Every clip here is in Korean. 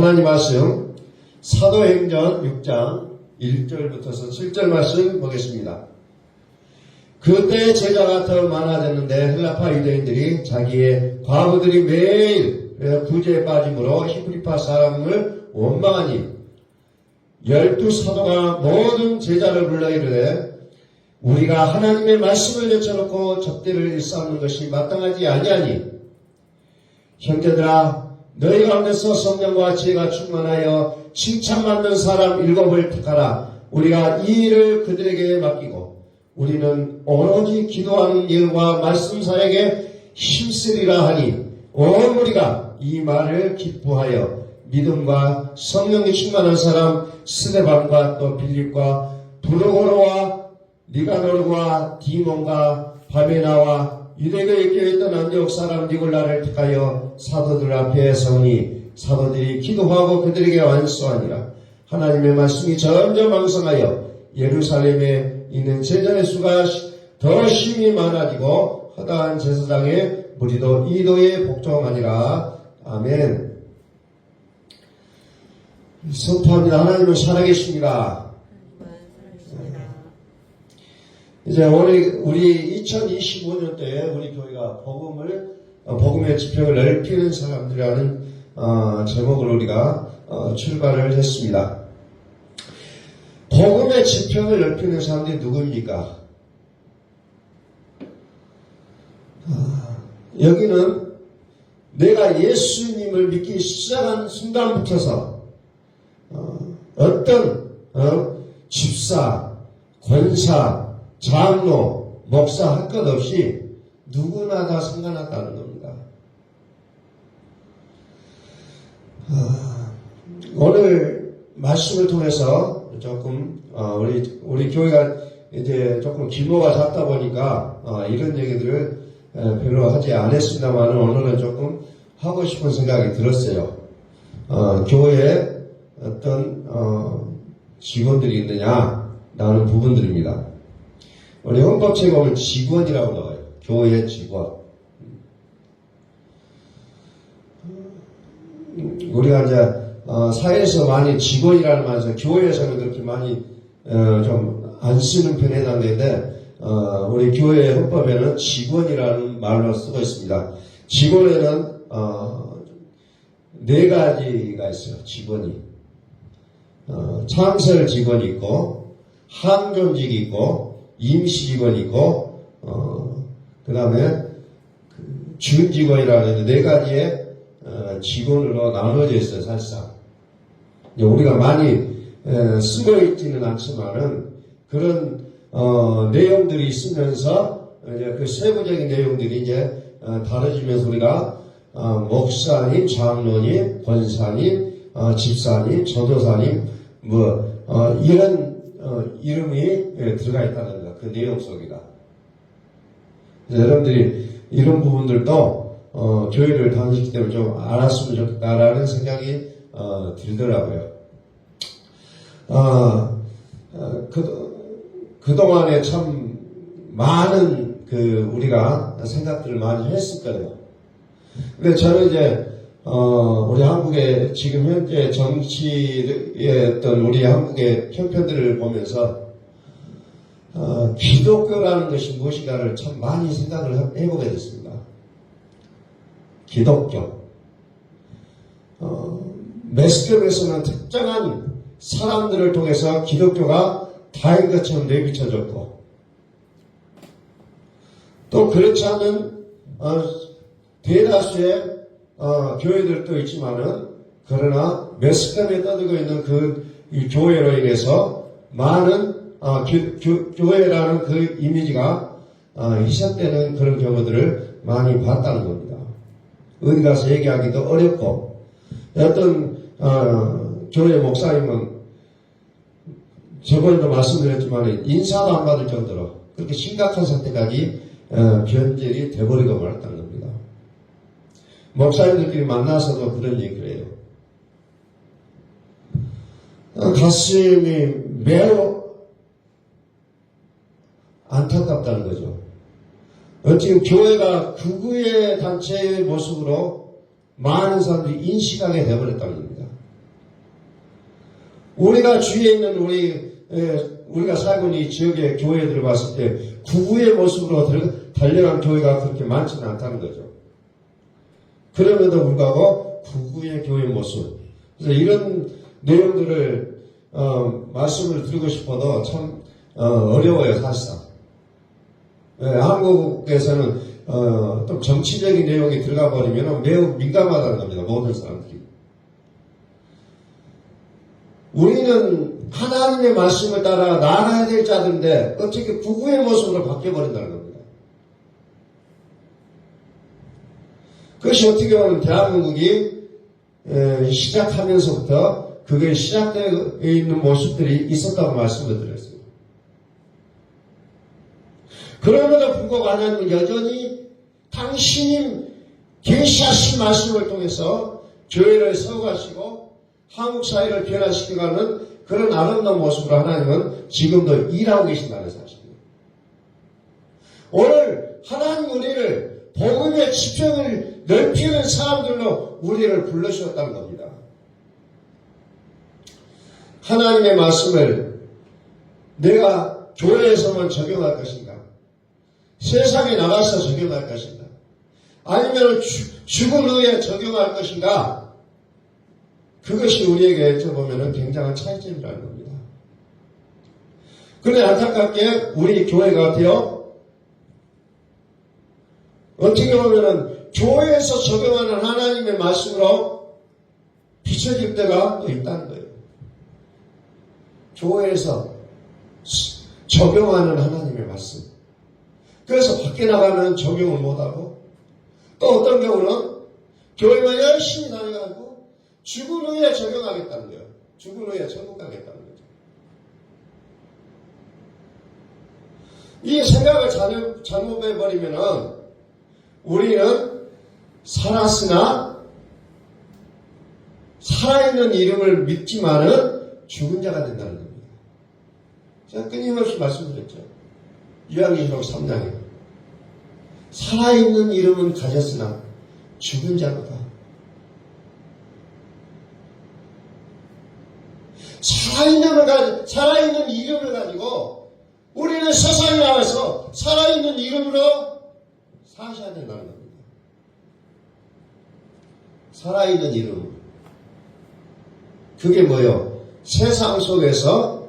하나님 말씀 사도행전 6장 1절부터서 7절 말씀 보겠습니다. 그때 제자가 더 많아졌는데 헬라파 유대인들이 자기의 과부들이 매일 구제에 빠짐으로 히브리파 사람을 원망하니 12사도가 모든 제자를 불러 이르되 우리가 하나님의 말씀을 내쳐놓고 접대를 일삼는 것이 마땅하지 아니하니 형제들아 너희 가운데서 성령과 지혜가 충만하여 칭찬받는 사람 7을 택하라. 우리가 이 일을 그들에게 맡기고 우리는 오로지 기도하는 일과 말씀 사역에 힘쓰리라 하니 온 우리가 이 말을 기뻐하여 믿음과 성령이 충만한 사람 스데반과 또 빌립과 브루고로와 니가노르와 디몬과 바베나와 유대교에 껴있던 안디옥 사람 니골라를 택하여 사도들 앞에 세우니 사도들이 기도하고 그들에게 완수하니라. 하나님의 말씀이 점점 왕성하여 예루살렘에 있는 제자의 수가 더 심히 많아지고 허다한 제사장의 무리도 이도에 복종하니라. 아멘. 선포합니다. 하나님은 살아계십니다. 이제 우리 2025년도에 우리 교회가 복음의 지평을 넓히는 사람들이라는 제목을 우리가 출발을 했습니다. 복음의 지평을 넓히는 사람들이 누구입니까? 여기는 내가 예수님을 믿기 시작한 순간부터서 어떤 집사, 권사, 장로, 목사 할 것 없이 누구나 다 상관없다는 겁니다. 오늘 말씀을 통해서 조금 우리 교회가 이제 조금 규모가 작다 보니까 이런 얘기들을 별로 하지 않았습니다만 오늘은 조금 하고 싶은 생각이 들었어요. 교회에 어떤 직원들이 있느냐라는 부분들입니다. 우리 헌법책에 보면 직원이라고 나와요. 교회 직원. 우리가 이제 사회에서 많이 직원이라는 말에서 교회에서는 그렇게 많이 좀 안 쓰는 편에 해당되는데 우리 교회 헌법에는 직원이라는 말로 쓰고 있습니다. 직원에는 4가지가 있어요. 직원이 창설 직원이 있고 항존직이 있고 임시직원이 있고 그 다음에 준직원이라는 4가지의 직원으로 나눠져 있어요. 사실상 우리가 많이 쓰고 있지는 않지만은 그런 내용들이 있으면서 이제 그 세부적인 내용들이 이제 다뤄지면서 우리가 목사님, 장로님, 권사님, 집사님, 전도사님 이런 이름이 들어가 있다는 거, 그 내용 속이다. 여러분들이 이런 부분들도 교회를 다니기 때문에 좀 알았으면 좋겠다라는 생각이 들더라고요. 그동안에 참 많은 우리가 생각들을 많이 했을 거예요. 근데 저는 이제 우리 한국의 지금 현재 정치의 어떤 우리 한국의 형편들을 보면서 기독교라는 것이 무엇인가를 참 많이 생각을 해보게 됐습니다. 기독교. 매스컴에서는 특정한 사람들을 통해서 기독교가 다인 것처럼 내비쳐졌고 또 그렇지 않은 대다수의 교회들도 있지만은 그러나 매스컴에 떠들고 있는 이 교회로 인해서 많은 교회라는 그 이미지가 희석되는 그런 경우들을 많이 봤다는 겁니다. 어디 가서 얘기하기도 어렵고 어떤 교회 목사님은 저번에도 말씀드렸지만 인사도 안 받을 정도로 그렇게 심각한 상태까지 변절이 돼버리고 말았다는 겁니다. 목사님들끼리 만나서도 그런 얘기를 해요. 가슴이 매우 안타깝다는 거죠. 지금 교회가 극우의 단체의 모습으로 많은 사람들이 인식하게 되어버렸다는 겁니다. 우리가 주위에 있는 우리가 살고 있는 이 지역의 교회들을 봤을 때 구구의 모습으로 달려간 교회가 그렇게 많지는 않다는 거죠. 그럼에도 불구하고 구구의 교회 모습. 그래서 이런 내용들을 말씀을 드리고 싶어도 참 어려워요, 사실상. 한국에서는 또 정치적인 내용이 들어가 버리면 매우 민감하다는 겁니다, 모든 사람들이. 우리는 하나님의 말씀을 따라 나아가야 될 자들인데 어떻게 구구의 모습으로 바뀌어버린다는 겁니다. 그것이 어떻게 보면 대한민국이 시작하면서부터 그게 시작되어 있는 모습들이 있었다고 말씀을 드렸어요. 그럼에도 불구하고 하나님은 여전히 당신이 계시하신 말씀을 통해서 교회를 세워가시고 한국 사회를 변화시켜가는 그런 아름다운 모습으로 하나님은 지금도 일하고 계신다는 사실입니다. 오늘 하나님 우리를 복음의 지평을 넓히는 사람들로 우리를 불러주셨다는 겁니다. 하나님의 말씀을 내가 교회에서만 적용할 것인가? 세상에 나가서 적용할 것인가? 아니면 죽은 후에 적용할 것인가? 그것이 우리에게 보면 굉장한 차이점이라는 겁니다. 그런데 안타깝게 우리 교회가 같아요. 어떻게 보면 교회에서 적용하는 하나님의 말씀으로 비춰질 때가 또 있다는 거예요. 교회에서 적용하는 하나님의 말씀. 그래서 밖에 나가면 적용을 못하고 또 어떤 경우는 교회만 열심히 다녀가지고 죽은 후에 적용하겠다는 거예요. 죽은 후에 천국 가겠다는 거죠. 이 생각을 잘못해버리면은 우리는 살았으나 살아있는 이름을 믿지만은 죽은 자가 된다는 겁니다. 제가 끊임없이 말씀드렸죠. 요한계시록 3장에 살아있는 이름은 가졌으나 죽은 자로다. 살아있는 이름을 가지고 우리는 세상에 나와서 살아있는 이름으로 사셔야 된다는 겁니다. 살아있는 이름. 그게 뭐요? 세상 속에서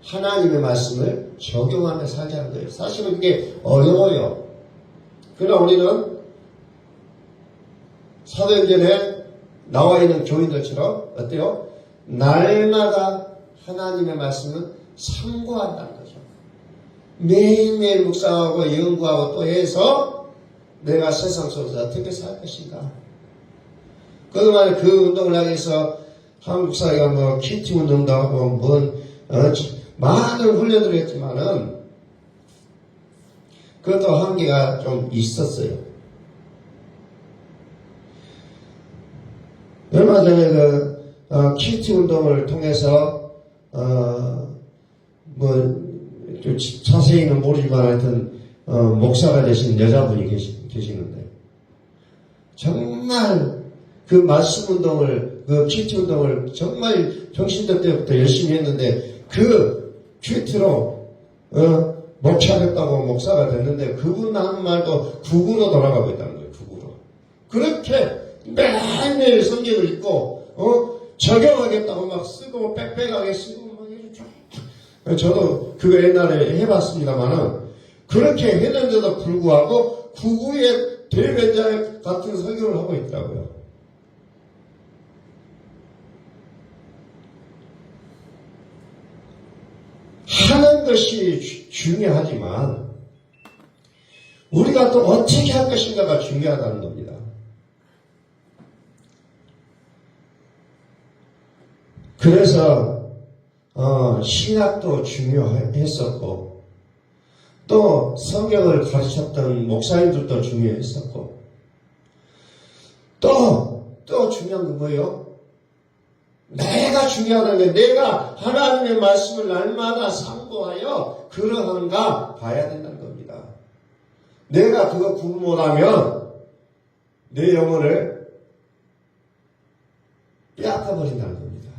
하나님의 말씀을 적용하며 살자는 거예요. 사실은 그게 어려워요. 그러나 우리는 사도행전에 나와 있는 교인들처럼 어때요? 날마다 하나님의 말씀을 상고한다는 거죠. 매일매일 묵상하고 연구하고 또 해서 내가 세상 속에서 어떻게 살 것인가. 그동안 그 운동을 하기 위해서 한국 사회가 키티 운동도 하고 많은 훈련을 했지만은 그것도 한계가 좀 있었어요. 얼마 전에 키티 운동을 통해서 좀 자세히는 모르지만 하여튼 목사가 되신 여자분이 계시는데 정말 그 말씀 운동을 그 키티 운동을 정말 정신들 때부터 열심히 했는데 그 큐티로 목차겠다고 목사가 됐는데 그분 하는 말도 국으로 돌아가고 있다는 거예요. 국으로. 그렇게 매일매일 성경을 읽고 적용하겠다고 막 쓰고 빽빽하게 쓰고 막 이렇게. 저도 그거 옛날에 해봤습니다만은 그렇게 했는데도 불구하고 구구의 대변자 같은 설교를 하고 있더라고요. 하는 것이 중요하지만 우리가 또 어떻게 할 것인가가 중요하다는 겁니다. 그래서 신학도 중요했었고 또 성경을 가르쳤던 목사님들도 중요했었고 또 중요한 건 뭐예요? 내가 중요하다는 게 내가 하나님의 말씀을 날마다 상고하여 그러한가 봐야 된다는 겁니다. 내가 그거 구분 못하면 내 영혼을 빼앗아버린다는 겁니다.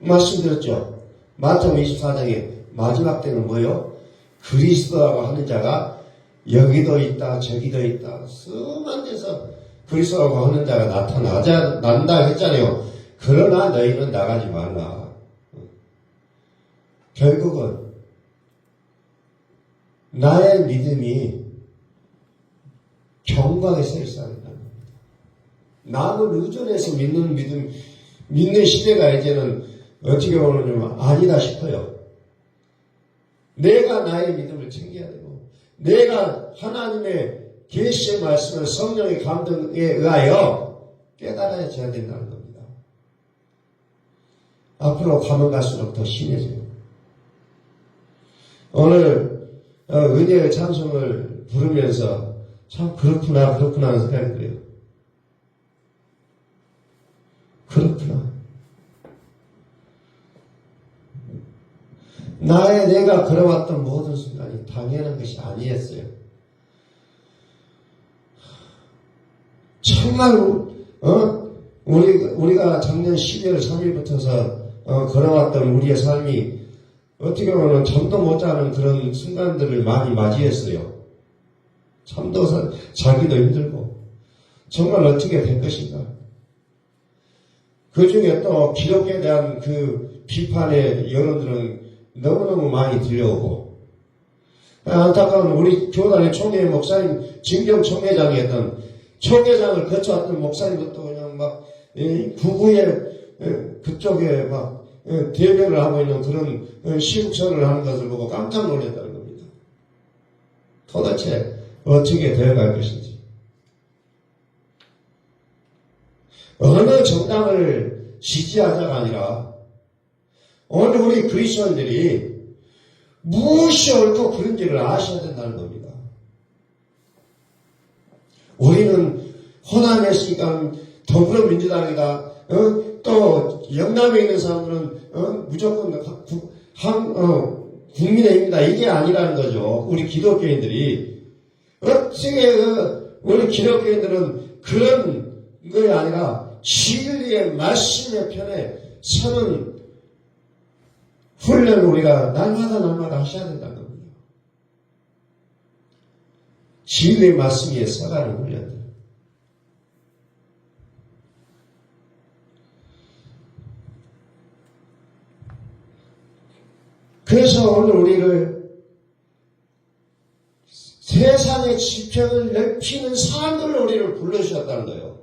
말씀드렸죠. 마태복음 24장의 마지막 때는 뭐요? 그리스도라고 하는 자가 여기도 있다 저기도 있다 수많은 데서 그리스도라고 하는 자가 나타난다 했잖아요. 그러나 너희는 나가지 말라. 결국은 나의 믿음이 경광에 서 있어야 한다. 남을 의존해서 믿는 시대가 이제는 어떻게 보면 아니다 싶어요. 내가 나의 믿음을 챙겨야 되고, 내가 하나님의 계시의 말씀을 성령의 감동에 의하여 깨달아야 된다는 겁니다. 앞으로 가면 갈수록 더 심해져요. 오늘 은혜의 찬송을 부르면서 참 그렇구나 하는 생각이 들어요. 그렇구나. 내가 걸어왔던 모든 순간이 당연한 것이 아니었어요. 정말 우리가 작년 12월 3일부터서 걸어왔던 우리의 삶이 어떻게 보면 잠도 못 자는 그런 순간들을 많이 맞이했어요. 잠도 자기도 힘들고 정말 어떻게 될 것인가. 그 중에 또 기독교에 대한 그 비판의 여론들은 너무너무 많이 들려오고, 안타까운 우리 교단의 총회 목사님, 진경 총회장이었던 총회장을 거쳐왔던 목사님도 그냥 막 부부의 그쪽에 막 대변을 하고 있는 그런 시국선을 하는 것을 보고 깜짝 놀랐다는 겁니다. 도대체 어떻게 되어갈 것인지. 어느 정당을 지지하자가 아니라 오늘 우리 그리스도인들이 무엇이 옳고 그른지를 아셔야 된다는 겁니다. 우리는 호남에 있으니까 더불어민주당이다. 또 영남에 있는 사람들은 무조건 국민의힘이다. 이게 아니라는 거죠. 우리 기독교인들이 어떻게 우리 기독교인들은 그런 것이 아니라 진리의 말씀의 편에 서는 훈련을 우리가 날마다 하셔야 된다는 겁니다. 진리의 말씀 위에 서가는 훈련들. 그래서 오늘 우리를 세상의 지평을 넓히는 사람들로 우리를 불러주셨다는 거예요.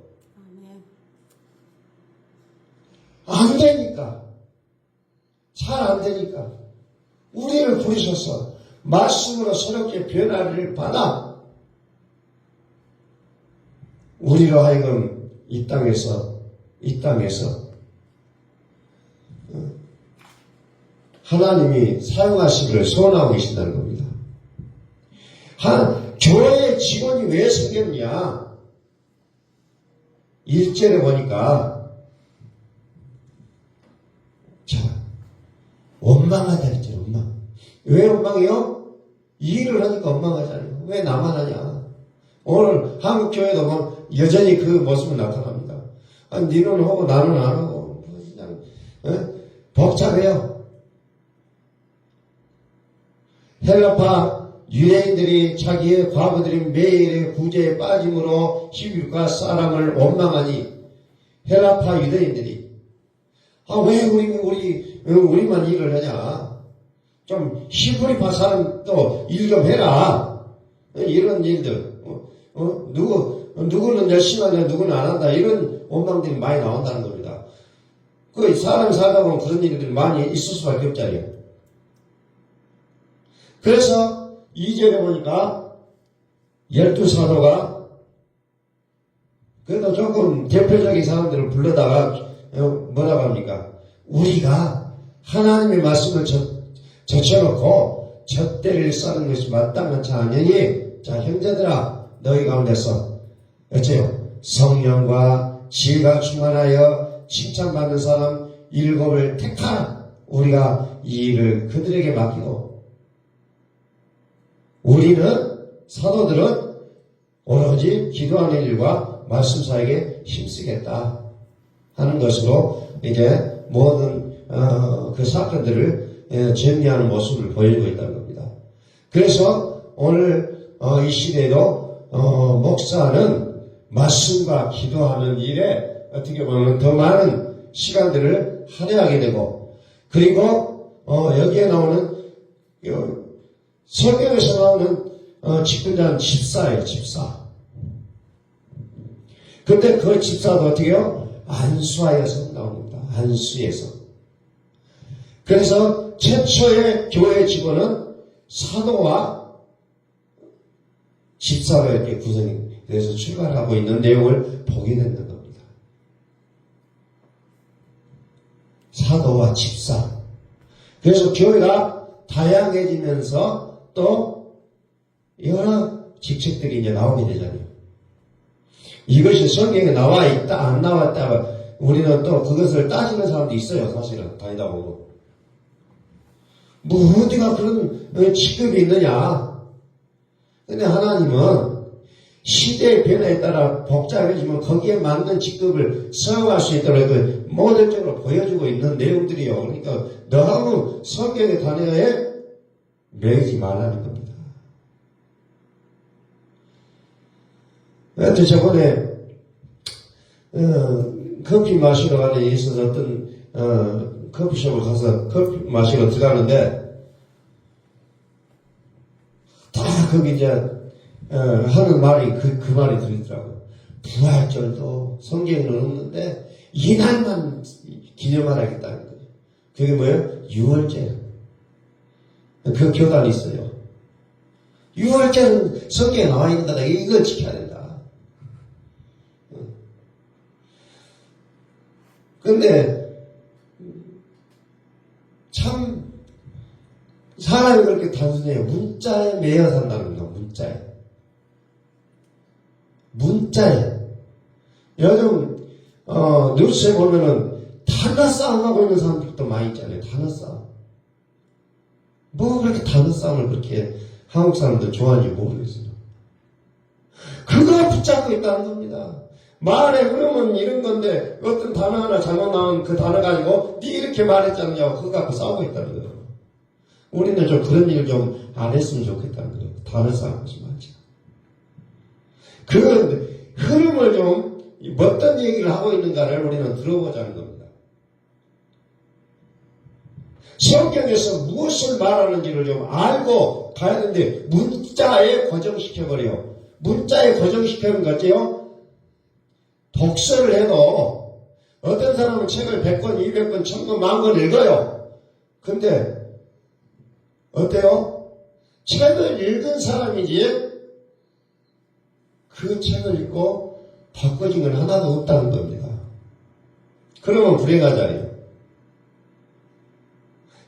안 되니까. 잘 안 되니까. 우리를 부르셔서 말씀으로 새롭게 변화를 받아 우리로 하여금 이 땅에서 하나님이 사용하시기를 소원하고 계신다는 겁니다. 교회 직원이 왜 생겼냐? 1절에 보니까 원망하다 했죠. 원망. 왜 원망해요? 일을 하니까 원망하잖아요. 왜 나만 하냐? 오늘 한국 교회도 막 여전히 그 모습은 나타납니다. 니는 하고 나는 안 하고 그냥 복잡해요. 헬라파 유대인들이 자기의 과부들인 매일의 구제에 빠짐으로 희귀과 사람을 원망하니 헬라파 유대인들이 왜 우리만 일을 하냐? 좀 히브리파 사람도 일 좀 해라. 이런 일들. 누구는 열심히 하냐, 누구는 안 한다. 이런 원망들이 많이 나온다는 겁니다. 그 사람 살다 보면 그런 일들이 많이 있을 수밖에 없잖아요. 그래서 2절에 보니까 12사도가 그래도 조금 대표적인 사람들을 불러다가 뭐라고 합니까? 우리가 하나님의 말씀을 젖혀놓고 젖대를 싸는 것이 마땅하지 않으니 자 형제들아 너희 가운데서 어째요? 성령과 지혜가 충만하여 칭찬받는 사람 7을 택하라. 우리가 이 일을 그들에게 맡기고 우리는 사도들은 오로지 기도하는 일과 말씀 사역에 힘쓰겠다 하는 것으로 이제 모든 그 사건들을 정리하는 모습을 보여주고 있다는 겁니다. 그래서 오늘 이 시대에도 목사는 말씀과 기도하는 일에 어떻게 보면 더 많은 시간들을 할애하게 되고, 그리고 여기에 나오는 성경에서 나오는 집권자는 집사예요. 집사. 근데 그 집사도 어떻게 해요? 안수하여서 나옵니다. 안수에서. 그래서 최초의 교회 직원은 사도와 집사로 이렇게 구성이 돼서 출발하고 있는 내용을 보게 되는 겁니다. 사도와 집사. 그래서 교회가 다양해지면서 또 여러 직책들이 이제 나오게 되잖아요. 이것이 성경에 나와 있다, 안 나왔다, 우리는 또 그것을 따지는 사람도 있어요, 사실은. 다니다 보고. 뭐, 어디가 그런 직급이 있느냐. 근데 하나님은 시대의 변화에 따라 복잡해지면 거기에 맞는 직급을 사용할 수 있도록 그 모델적으로 보여주고 있는 내용들이요. 그러니까 너무 성경의 단어에 매이지 말라는 겁니다. 여튼 저번에 커피 마시러 가는 일이 있어서 어떤 커피숍을 가서 커피 마시러 들어가는데 다 거기 이제 하는 말이 그 말이 들리더라고요. 부활절도 성경에는 없는데 이날만 기념하라겠다는 거예요. 그게 뭐예요? 6월절. 그 교단이 있어요. 6월절은 성경에 나와 있는 거다. 이걸 지켜야 된다. 근데 참 사람이 그렇게 단순해요. 문자에 매여 산다는 거. 문자에. 요즘 뉴스에 보면은 단어 싸움하고 있는 사람들도 많이 있잖아요. 단어 싸움. 뭐 그렇게 단어 싸움을 그렇게 한국 사람들 좋아하는지 모르겠어요. 그거 붙잡고 있다는 겁니다. 말의 흐름은 이런 건데 어떤 단어 하나 잘못 나온 그 단어 가지고 네 이렇게 말했잖냐고 그거 갖고 싸우고 있다는 거예요. 우리는 좀 그런 일 좀 안 했으면 좋겠다는 거예요. 단어 싸움 하지 말자. 그 흐름을 좀 어떤 얘기를 하고 있는가를 우리는 들어보자는 겁니다. 성경에서 무엇을 말하는지를 좀 알고 가야 되는데 문자에 고정시켜버려요. 문자에 고정시켜는 거지요. 독서를 해도 어떤 사람은 책을 100권, 200권, 1000권, 10,000권 읽어요. 근데 어때요? 책을 읽은 사람이지 그 책을 읽고 바꿔진 건 하나도 없다는 겁니다. 그러면 불행하잖아요.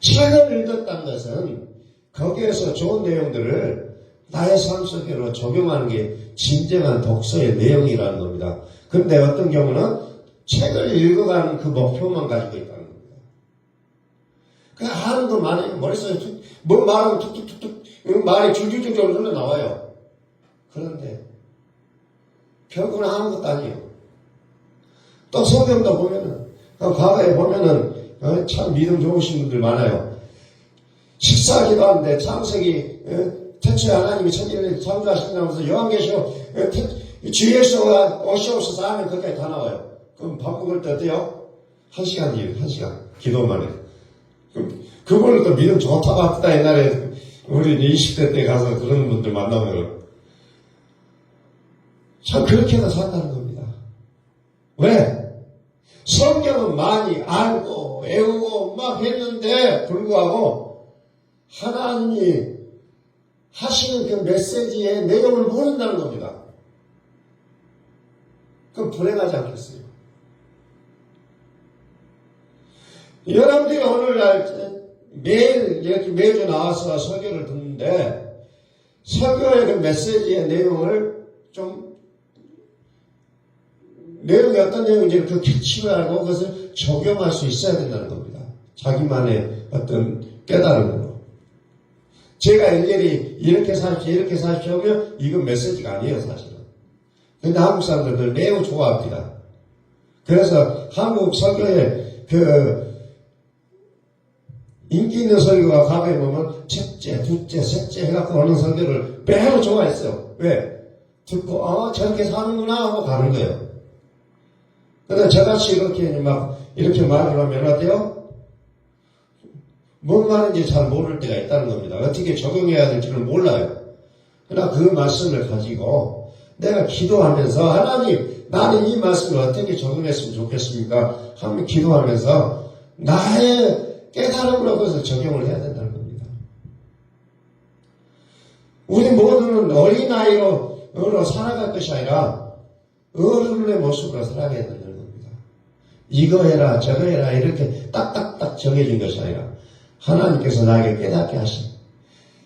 책을 읽었다는 것은 거기에서 좋은 내용들을 나의 삶 속으로 적용하는 게 진정한 독서의 내용이라는 겁니다. 그런데 어떤 경우는 책을 읽어가는 그 목표만 가지고 있다는 겁니다. 그 하는 거 많아요. 머릿속에 뭐 말하면 툭툭툭툭 말이 줄줄줄줄 흘러나와요. 그런데 결국은 아무것도 아니에요. 또 성경도 보면은 과거에 보면은 참 믿음 좋으신 분들 많아요. 식사하기도 하는데 창세기 태초에 하나님이 천지를 창조하신다면서 요한계시록 주 예수가 오시옵소서 하면 거기까지 다 나와요. 그럼 밥 먹을 때 어때요? 1시간이에요. 1시간. 기도만 해. 그걸로 또 믿음 좋다고 합니다. 옛날에 우리 20대 때 가서 그런 분들 만나면 참 그렇게나 산다는 겁니다. 왜? 성경은 많이 알고 외우고 막 했는데 불구하고 하나님이 하시는 그 메시지의 내용을 모른다는 겁니다. 그럼 불행하지 않겠어요? 여러분들이 오늘날 매일 이렇게 매주 나와서 설교를 듣는데 설교의 그 메시지의 내용을 좀 내용이 어떤 내용인지를 그 캐치를 하고 그것을 적용할 수 있어야 된다는 겁니다. 자기만의 어떤 깨달음으로. 제가 일일이 이렇게 사십시오 하면 이건 메시지가 아니에요, 사실은. 근데 한국 사람들은 매우 좋아합니다. 그래서 한국 설교의 그 인기 있는 설교가 가게 보면 첫째, 둘째, 셋째 해갖고 오는 설교를 매우 좋아했어요. 왜? 듣고 저렇게 사는구나 하고 가는 거예요. 근데 저같이 이렇게 말을 하면 어때요? 뭔 말인지 잘 모를 때가 있다는 겁니다. 어떻게 적용해야 될지를 몰라요. 그러나 그 말씀을 가지고 내가 기도하면서 하나님, 나는 이 말씀을 어떻게 적용했으면 좋겠습니까? 하면 기도하면서 나의 깨달음으로 그것을 적용을 해야 된다는 겁니다. 우리 모두는 어린아이로 살아갈 것이 아니라 어른의 모습으로 살아가야 된다는 겁니다. 이거 해라 저거 해라 이렇게 딱딱딱 정해진 것이 아니라 하나님께서 나에게 깨닫게 하신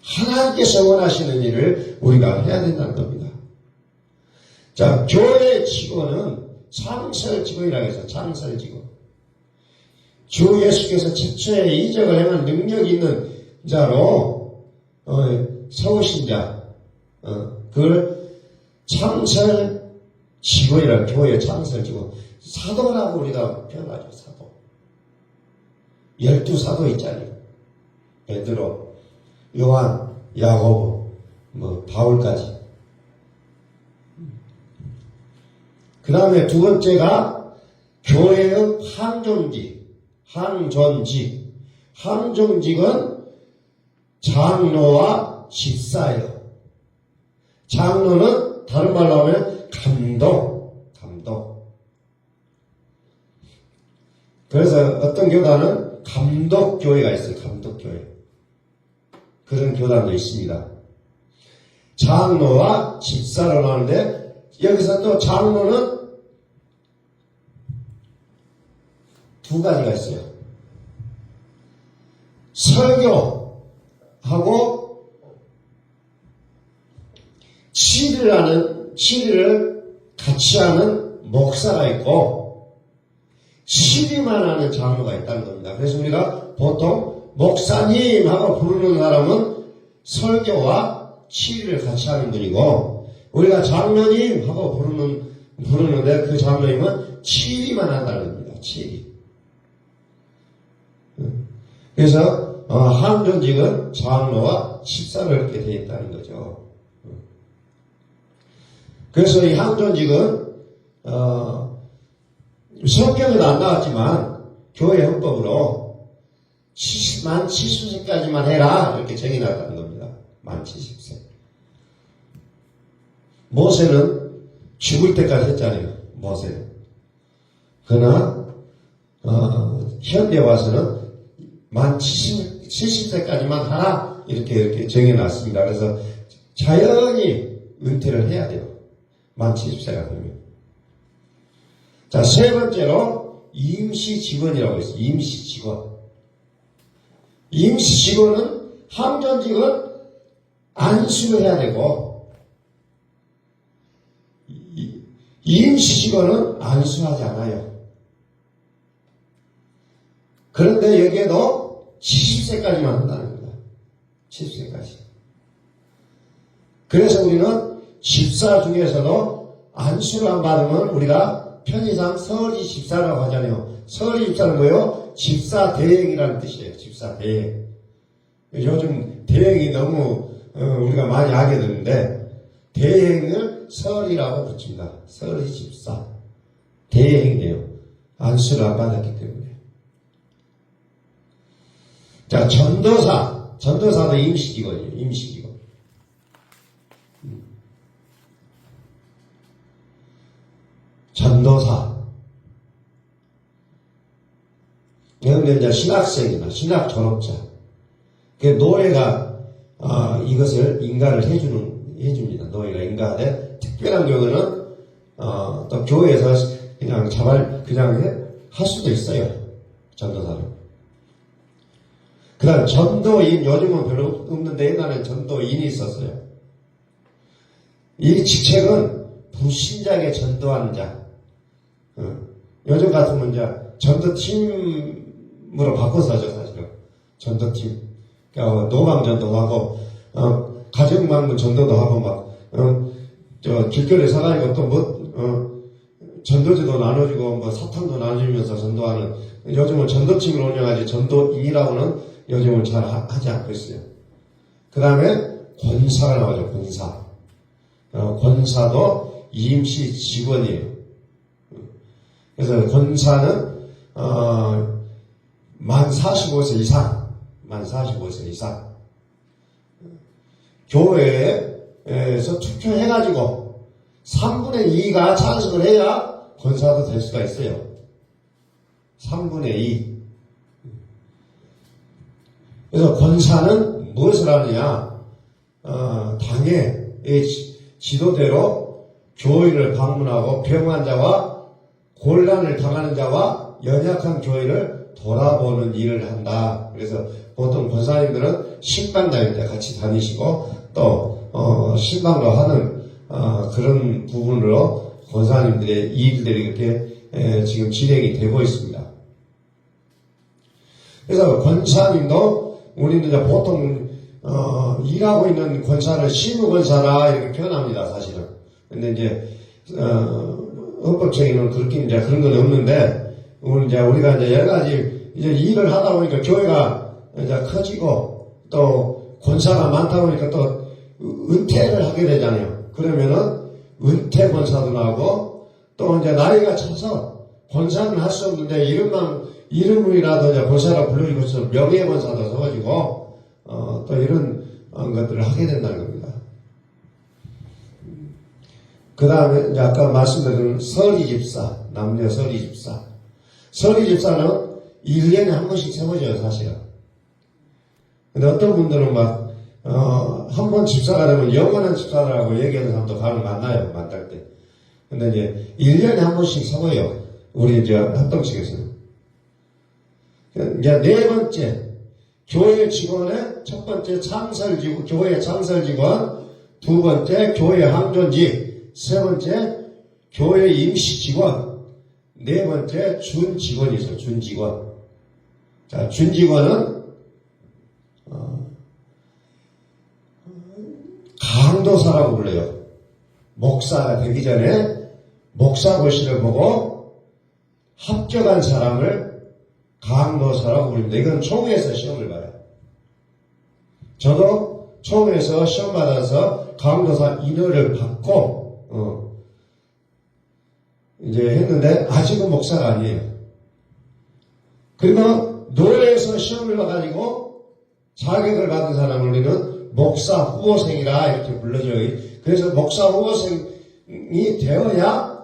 하나님께서 원하시는 일을 우리가 해야 된다는 겁니다. 자, 교회 직원은 창설 직원이라고 해서 창설 직원. 주 예수께서 최초에 이적을 행한 능력이 있는 자로 세우신 자, 그걸 창설 직원이라고, 교회 창설 직원. 사도라고 우리가 표현하죠. 사도. 12사도 있잖아요. 베드로, 요한, 야고보, 바울까지. 그 다음에 두 번째가 교회의 항존직. 항존직은 장로와 집사예요. 장로는 다른 말로 하면 감독. 그래서 어떤 교단은 감독교회가 있어요. 감독교회. 그런 교단도 있습니다. 장로와 집사로 하는데 여기서 또 장로는 두 가지가 있어요. 설교하고 치리를 같이 하는 목사가 있고 치리만 하는 장로가 있다는 겁니다. 그래서 우리가 보통 목사님하고 부르는 사람은 설교와 치리를 같이 하는 분이고 우리가 장로님하고 부르는데 그 장로님은 치리만 한다는 겁니다. 치리. 그래서 항존직은 장로와 집사로 이렇게 되어 있다는 거죠. 그래서 이 항존직은 성경에도 안 나왔지만 교회 헌법으로 만 70세까지만 해라 이렇게 정해놨다는 겁니다. 만 70세. 모세는 죽을 때까지 했잖아요. 모세는. 그러나 현대 와서는 만 70세까지만 하라 이렇게 정해놨습니다. 그래서 자연히 은퇴를 해야 돼요. 만 70세가 되면. 자, 세 번째로 임시 직원이라고 있어요. 임시 직원. 임시 직원은 항존직은 안수를 해야 되고 임시 직원은 안수하지 않아요. 그런데 여기에도 70세까지만 한다는 겁니다. 70세까지. 그래서 우리는 집사 중에서도 안수를 안 받으면 우리가 편의상 서리 집사라고 하잖아요. 서리 집사는 뭐예요? 집사 대행이라는 뜻이에요. 집사 대행. 요즘 대행이 너무 우리가 많이 하게 되는데 대행을 서리라고 붙입니다. 서리 집사. 대행이에요. 안수를 안 받았기 때문에. 자, 전도사. 전도사도 임시직원이에요. 임시직원. 전도사. 여러분 이제 신학생이나 신학 졸업자. 그 노예가 이것을 인가를 해줍니다. 노예가 인가하되 특별한 경우는 또 교회에서 그냥 할 수도 있어요. 전도사는. 그 다음 전도인, 요즘은 별로 없는데 옛날에 전도인이 있었어요. 이 직책은 불신자에게 전도하는 자. 요즘 같으면 이제 전도팀으로 바꿔서 하죠, 사실은. 전도팀. 그러니까 노방전도도 하고, 가정방문 전도도 하고, 길거리에 서가지고 또 전도지도 나눠주고, 사탕도 나눠주면서 전도하는, 요즘은 전도팀을 운영하지 전도인이라고는 요즘은 잘 하지 않고 있어요. 그 다음에 권사가 나오죠. 권사. 권사도 임시 직원이에요. 그래서 권사는 만 45세 이상 교회에서 투표해가지고 3분의 2가 찬성을 해야 권사도 될 수가 있어요. 3분의 2. 그래서 권사는 무엇을 하느냐? 당의 지도대로 교회를 방문하고 병환 자와 곤란을 당하는 자와 연약한 교회를 돌아보는 일을 한다. 그래서 보통 권사님들은 신방 다닐 때 같이 다니시고 또 신방도 하는 그런 부분으로 권사님들의 일들이 이렇게 지금 진행이 되고 있습니다. 그래서 권사님도 우리는 이제 보통 일하고 있는 권사를 시무권사라 이렇게 표현합니다. 사실은. 근데 이제 헌법적에는 그렇게 이제 그런 건 없는데 우리가 이제 여러 가지 이제 일을 하다 보니까 교회가 이제 커지고 또 권사가 많다 보니까 또 은퇴를 하게 되잖아요. 그러면은 은퇴 권사도 나오고 또 이제 나이가 차서 권사는 할 수 없는데 이름이라도 이제 권사라 불러주고서 명예 권사도 서가지고 또 이런 것들을 하게 된다는 겁니다. 그 다음에 이제 아까 말씀드린 서리집사, 남녀 서리집사. 서리집사는 1년에 한 번씩 세워져요, 사실은. 근데 어떤 분들은 한 번 집사가 되면 영원한 집사라고 얘기하는 사람도 가끔 만나요, 만날 때. 근데 이제 1년에 한 번씩 세워요. 우리 이제 합동측에서는. 이제 네 번째, 교회 직원의 첫 번째 교회 창설 직원, 두 번째 교회 항존직, 세 번째 교회 임시 직원, 네 번째 준 직원이죠. 준 직원. 자, 준 직원은 강도사라고 불러요. 목사가 되기 전에 목사고시를 보고 합격한 사람을 강도사라고 부릅니다. 이건 총회에서 시험을 봐요. 저도 총회에서 시험 받아서 강도사 인허를 받고 이제 했는데 아직은 목사가 아니에요. 그리고 노예에서 시험을 봐가지고 자격을 받은 사람을 우리는 목사 후보생이라 이렇게 불러줘요. 그래서 목사 후보생이 되어야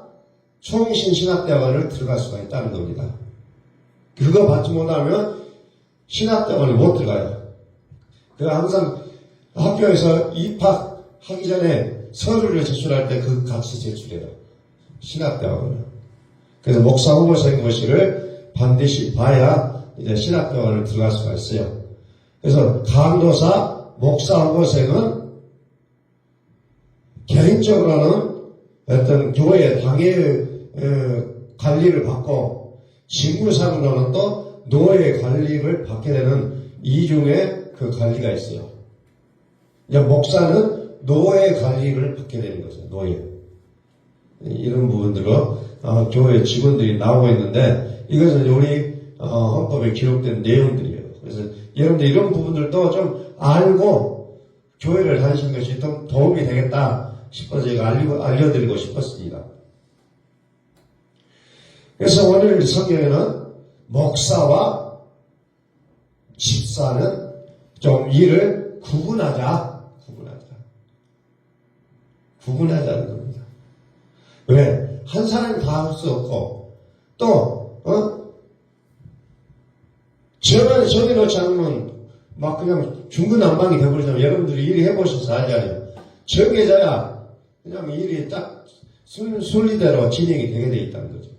총신신학대학원을 들어갈 수가 있다는 겁니다. 그거 받지 못하면 신학대학원을 못 들어가요. 그래서 항상 학교에서 입학하기 전에 서류를 제출할 때 그 같이 제출해요. 신학대학원을. 그래서 목사 후보생 고시를 반드시 봐야 이제 신학대학원을 들어갈 수가 있어요. 그래서 강도사, 목사 후보생은 개인적으로는 어떤 교회 당의 관리를 받고 직무상으로는 또 노예 관리를 받게 되는 이중의 그 관리가 있어요. 이제 목사는 노예 관리를 받게 되는 거죠. 노예. 이런 부분들로 교회 직원들이 나오고 있는데 이것은 우리 헌법에 기록된 내용들이에요. 그래서 여러분들 이런 부분들도 좀 알고 교회를 다니시는 것이 좀 도움이 되겠다 싶어서 제가 알려드리고 싶었습니다. 그래서 오늘 성경에는 목사와 집사는 좀 일을 구분하자는 겁니다. 왜? 한 사람이 다 할 수 없고 또 저는 정해놓지 않으면 막 그냥 중구난방이 되버리잖아요. 여러분들이 일을 해보셔서 알잖아요. 정해져야 그냥 일이 딱 순리대로 진행이 되게 돼 있다는 거죠.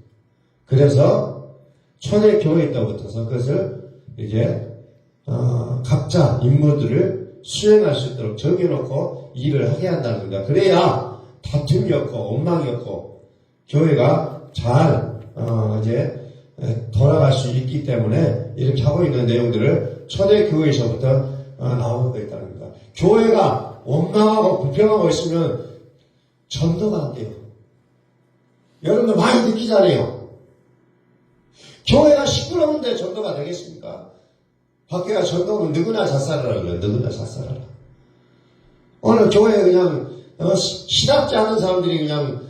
그래서 초대교회 때부터서 그것을 이제 각자 임무들을 수행할 수 있도록 정해놓고 일을 하게 한다는 겁니다. 그래야 다툼이 없고 엉망이 없고 교회가 잘 이제 돌아갈 수 있기 때문에 이렇게 하고 있는 내용들을 초대교회에서부터 나오고 있다는 겁니다. 교회가 원망하고 불평하고 있으면 전도가 안 돼요. 여러분들 많이 느끼잖아요. 교회가 시끄러운데 전도가 되겠습니까? 밖에 가서 전도하면 누구나 잣살하라 그래요. 누구나 잣살하라. 오늘 교회에 그냥 시답지 않은 사람들이 그냥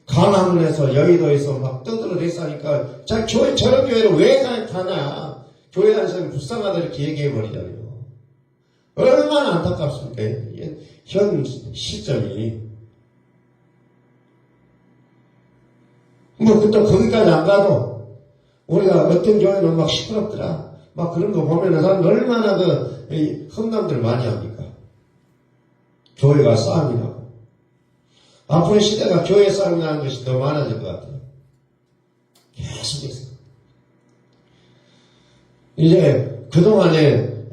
강함을 해서 여의도에서 막 떠들어대싸니까 자 교회 저런 교회를 왜 가냐. 교회 다니는 사람이 불쌍하다 이렇게 얘기해버리잖아요. 얼마나 안타깝습니까? 현 시점이. 뭐 또 거기까지 안 가도 우리가 어떤 교회는 막 시끄럽더라. 막 그런 거 보면은 사람 얼마나 험담들 많이 합니까? 교회가 싸움이 나고. 앞으로 시대가 교회 싸움이 나는 것이 더 많아질 것 같아요. 계속해서. 이제 그동안에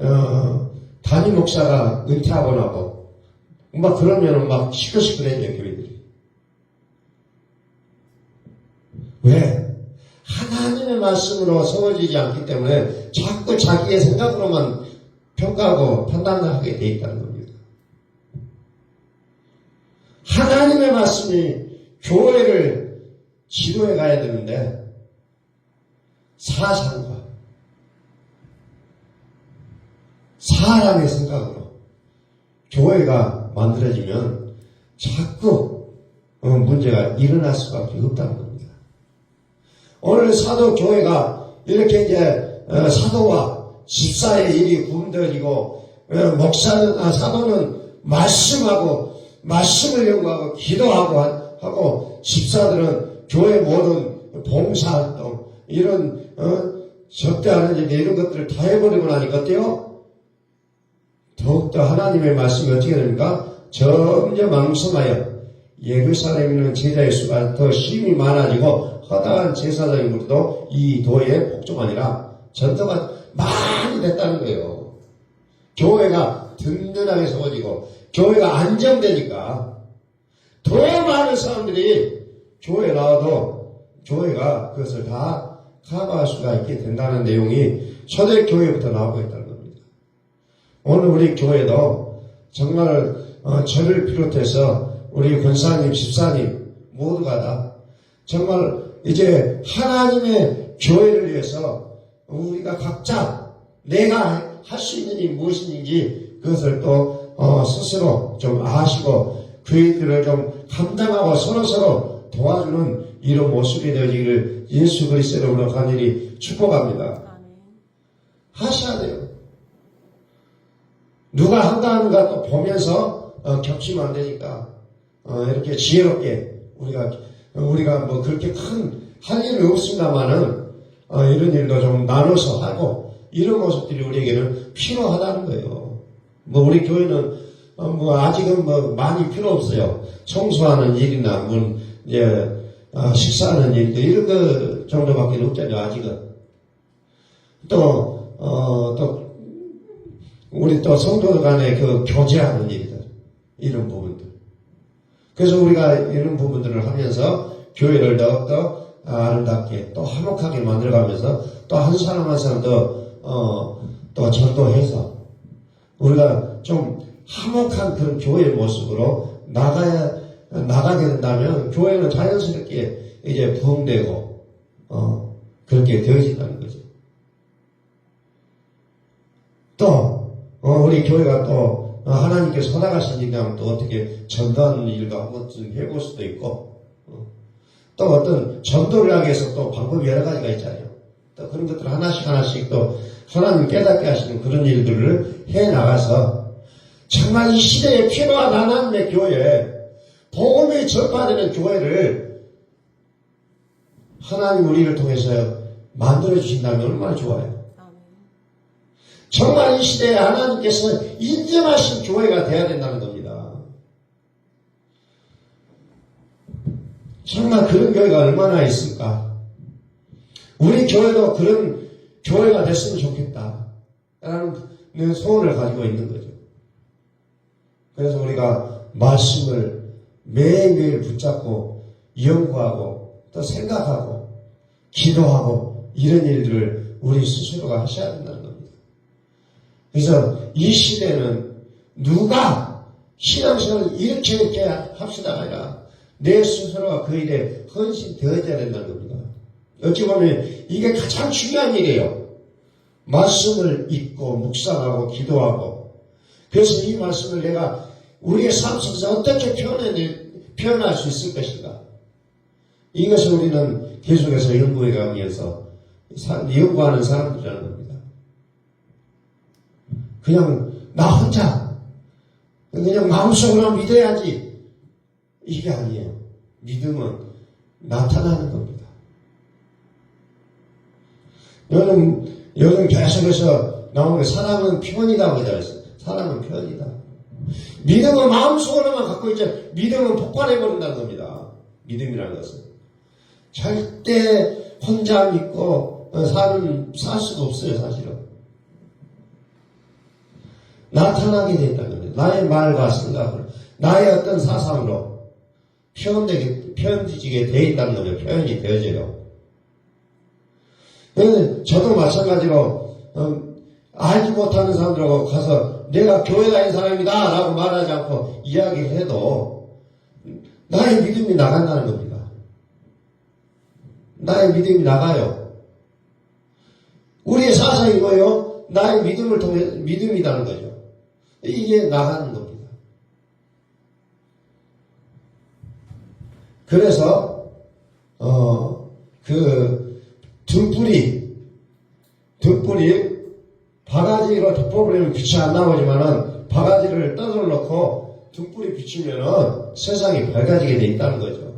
담임 목사가 은퇴하고 나고 막 그러면은 막 시끌시끌해져요 교회들이. 왜? 하나님의 말씀으로 세워지지 않기 때문에 자꾸 자기의 생각으로만 평가하고 판단을 하게 돼 있다는 겁니다. 하나님의 말씀이 교회를 지도해 가야 되는데 사상과 사람의 생각으로 교회가 만들어지면 자꾸 문제가 일어날 수밖에 없다는 겁니다. 오늘 사도교회가 이렇게 이제 사도와 집사의 일이 구분되어지고 사도는 말씀하고 말씀을 연구하고 기도하고 하고 집사들은 교회 모든 봉사활동 이런 접대하는 일 이런 것들을 다 해버리고 나니까 어때요? 더욱더 하나님의 말씀이 어떻게 됩니까? 점점 왕성하여 예루살렘에는 제자의 수가 더 심히 많아지고 허다한 제사장의 무리도 이 도에 복종하니라. 전도가 많이 됐다는 거예요. 교회가 든든하게 세워지고 교회가 안정되니까 더 많은 사람들이 교회에 나와도 교회가 그것을 다 커버할 수가 있게 된다는 내용이 초대교회부터 나오고 있다는 겁니다. 오늘 우리 교회도 정말 저를 비롯해서 우리 권사님, 집사님 모두가 다 정말 이제 하나님의 교회를 위해서 우리가 각자 내가 할 수 있는 일이 무엇인지 그것을 또 스스로 좀 아시고 그 일들을 좀 감당하고 서로서로 도와주는 이런 모습이 되어지기를 예수 그리스도의 이름으로 간절히 축복합니다. 하셔야 돼요. 누가 한가한가 또 보면서 겹치면 안 되니까 이렇게 지혜롭게 우리가 뭐 그렇게 큰 할 일은 없습니다만은 이런 일도 좀 나눠서 하고 이런 모습들이 우리에게는 필요하다는 거예요. 뭐 우리 교회는 뭐 아직은 뭐 많이 필요 없어요. 청소하는 일이나 이제 식사하는 일도 이런 거 정도밖에 없잖아요. 아직은 또 우리 또 성도 간에 그 교제하는 일들 이런 부분들. 그래서 우리가 이런 부분들을 하면서 교회를 더욱더 아름답게 또 화목하게 만들어가면서 또 한 사람 한 사람 또 전도해서 우리가 좀 화목한 그런 교회의 모습으로 나가게 된다면 교회는 자연스럽게 이제 부흥되고 그렇게 되어진다는 거죠. 또 우리 교회가 또 하나님께서 허락하신 일이면 또 어떻게 전도하는 일과 한번 해볼 수도 있고 또 어떤 전도를 하기 위해서 또 방법이 여러 가지가 있잖아요. 또 그런 것들 하나씩 또 하나님 깨닫게 하시는 그런 일들을 해나가서 정말 이 시대에 필요한 하나님의 교회, 복음이 전파되는 교회를 하나님 우리를 통해서 만들어주신다면 얼마나 좋아요. 정말 이 시대에 하나님께서 인정하신 교회가 되어야 된다는 겁니다. 정말 그런 교회가 얼마나 있을까? 우리 교회도 그런 교회가 됐으면 좋겠다. 라는 소원을 가지고 있는 거죠. 그래서 우리가 말씀을 매일매일 붙잡고 연구하고 또 생각하고 기도하고 이런 일들을 우리 스스로가 하셔야 된다는 겁니다. 그래서 이 시대는 누가 신앙생활을 이렇게 합시다가 아니라 내 스스로가 그 일에 헌신되어져야 된다는 겁니다. 어찌 보면 이게 가장 중요한 일이에요. 말씀을 읽고 묵상하고 기도하고, 그래서 이 말씀을 내가 우리의 삶 속에서 어떻게 표현할 수 있을 것인가, 이것을 우리는 계속해서 연구해 가면서 연구하는 사람들이라는 겁니다. 그냥 나 혼자 그냥 마음속으로 믿어야지, 이게 아니에요. 믿음은 나타나는 겁니다. 요즘 계속해서 나오는 게 사랑은 표현이라고 하잖아요. 사랑은 표현이다. 믿음은 마음속으로만 갖고 있죠. 믿음은 폭발해버린다는 겁니다. 믿음이라는 것은 절대 혼자 믿고 살 수가 없어요. 사실은 나타나게 된다는 겁니다. 나의 말과 생각으로, 나의 어떤 사상으로 표현되게 되어 있다는 거죠. 표현이 되어져요. 저도 마찬가지로 알지 못하는 사람들하고 가서 내가 교회 다니는 사람이다 라고 말하지 않고 이야기를 해도 나의 믿음이 나간다는 겁니다. 나의 믿음이 나가요. 우리의 사상이 뭐예요? 나의 믿음을 통해 믿음이라는 거죠. 이게 나가는 겁니다. 그래서 그 등불이 바가지로 덮어버리면 빛이 안 나오지만은 바가지를 떠들어 놓고 등불이 비추면은 세상이 밝아지게 돼 있다는 거죠.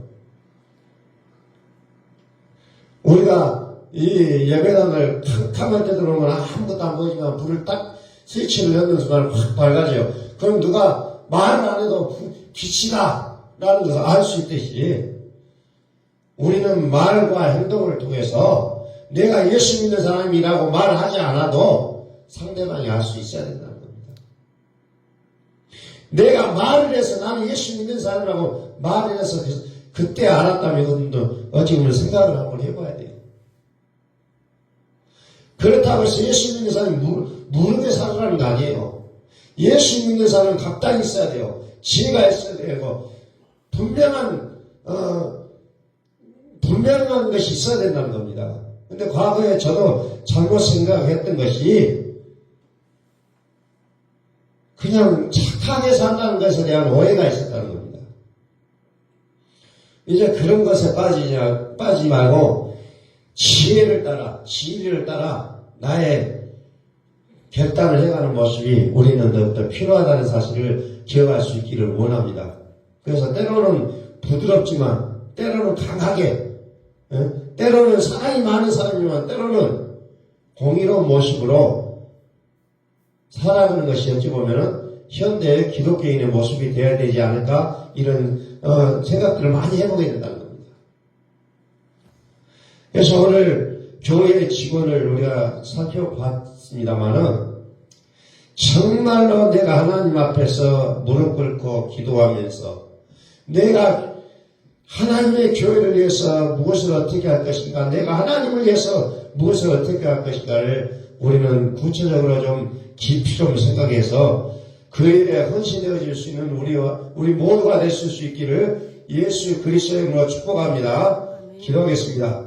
우리가 이 예배당을 캄캄할 때 들어오면 아무것도 안 보이지만 불을 딱 스위치를 넣는 순간 확 밝아져요. 그럼 누가 말을 안 해도 빛이다 라는 것을 알 수 있듯이 우리는 말과 행동을 통해서 내가 예수 믿는 사람이라고 말을 하지 않아도 상대방이 알 수 있어야 된다는 겁니다. 내가 말을 해서 나는 예수 믿는 사람이라고 말을 해서 그때 알았다면 그분도 어찌 보면 생각을 한번 해봐야 돼요. 그렇다고 해서 예수 믿는 사람이 무릎에 살으라는 거 아니에요. 예수 믿는 사람은 각당이 있어야 돼요. 지혜가 있어야 되고 분명한 것이 있어야 된다는 겁니다. 근데 과거에 저도 잘못 생각했던 것이 그냥 착하게 산다는 것에 대한 오해가 있었다는 겁니다. 이제 그런 것에 빠지지 말고 지혜를 따라 나의 결단을 해가는 모습이 우리는 더욱더 필요하다는 사실을 기억할 수 있기를 원합니다. 그래서 때로는 부드럽지만 때로는 강하게, 때로는 사랑이 많은 사람이지만 때로는 공의로운 모습으로 살아가는 것이 어찌 보면은 현대 기독교인의 모습이 되어야 되지 않을까, 이런 생각들을 많이 해보게 된다는 겁니다. 그래서 오늘 교회 직원을 우리가 살펴봤습니다만은 정말로 내가 하나님 앞에서 무릎 꿇고 기도하면서 내가 하나님의 교회를 위해서 무엇을 어떻게 할 것인가, 내가 하나님을 위해서 무엇을 어떻게 할 것인가를 우리는 구체적으로 좀 깊이 좀 생각해서 그 일에 헌신되어질 수 있는 우리 모두가 되실 수 있기를 예수 그리스도의 이름으로 축복합니다. 기도하겠습니다.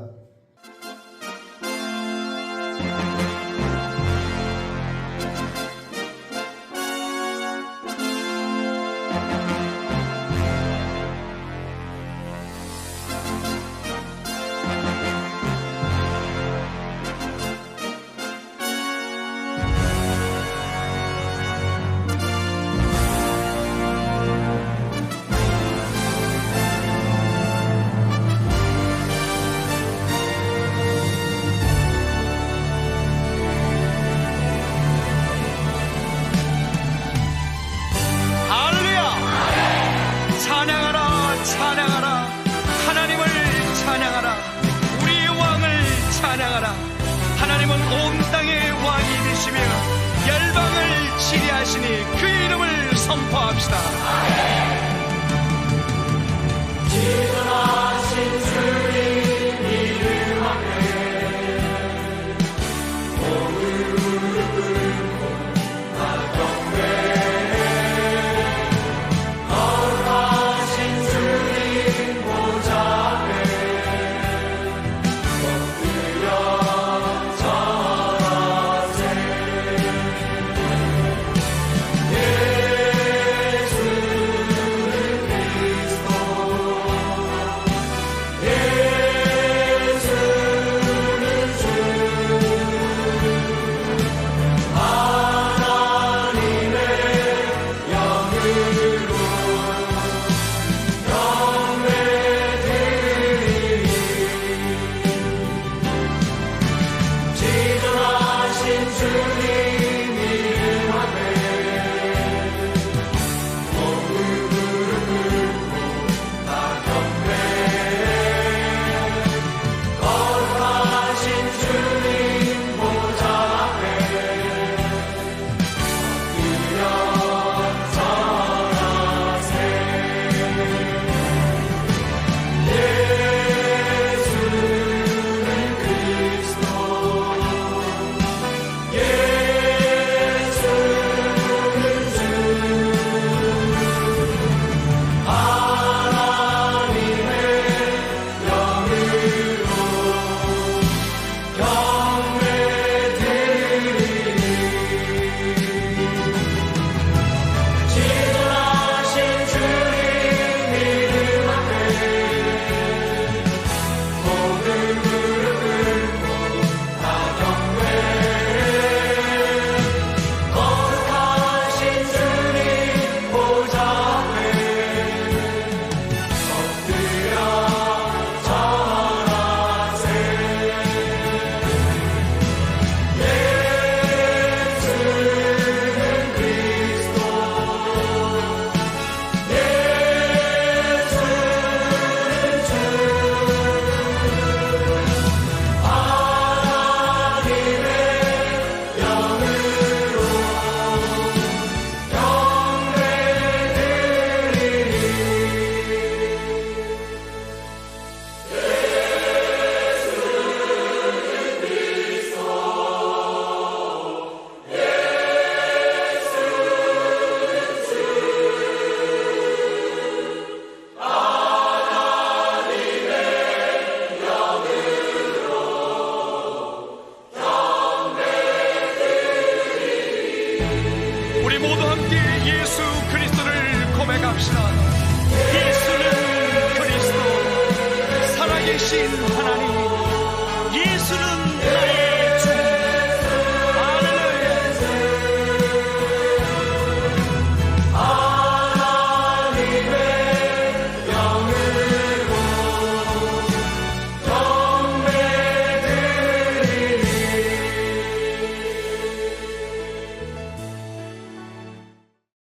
하나님은 온 땅의 왕이 되시며 열방을 치리하시니 그 이름을 선포합시다.